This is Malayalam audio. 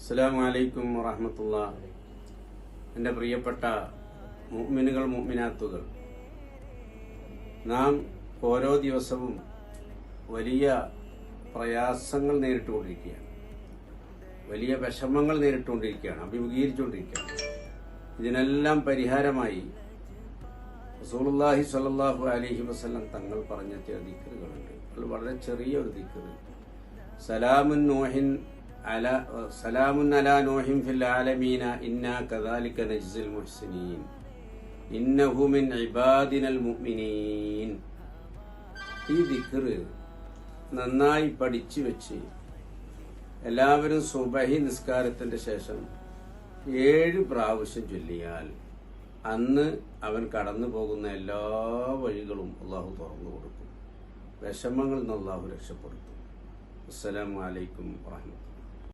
അസ്സലാമു അലൈക്കും വറഹ്മത്തുള്ളാഹി. എൻ്റെ പ്രിയപ്പെട്ട മുഅ്മിനുകൾ മുഅ്മിനാത്തുകൾ, നാം ഓരോ ദിവസവും വലിയ പ്രയാസങ്ങൾ നേരിട്ടുകൊണ്ടിരിക്കുകയാണ്, വലിയ വിഷമങ്ങൾ നേരിട്ടുകൊണ്ടിരിക്കുകയാണ്, അഭിമുഖീകരിച്ചുകൊണ്ടിരിക്കുകയാണ്. ഇതിനെല്ലാം പരിഹാരമായി റസൂലുള്ളാഹി സ്വല്ലല്ലാഹു അലൈഹി വസല്ലം തങ്ങൾ പറഞ്ഞ ചില ദിക്റുകളുണ്ട്. അത് വളരെ ചെറിയ ഒരു ദിക്ർ. സലാമുൻ അലാ നൂഹിൻ ഫിൽ ആലമീന ഇന്നാ കദാലിക നജ്സിൽ മുഹ്സിനീൻ ഇന്നഹു മിൻ ഇബാദിനൽ മുഅ്മിനീൻ. ഈ ദിക്ർ നന്നായി പഠിച്ചു വെച്ച് എല്ലാവരും സുബഹി നിസ്കാരത്തിന്റെ ശേഷം 7 പ്രാവശ്യം ചൊല്ലിയാൽ അന്ന് അവൻ കടന്നു പോകുന്ന എല്ലാ വഴികളും അള്ളാഹു തുറന്നു കൊടുക്കും. വിഷമങ്ങളിൽ നിന്ന് അള്ളാഹു രക്ഷപ്പെടുത്തും. അസ്സലാമു അലൈക്കും വറഹ്മത്തുള്ളാഹി.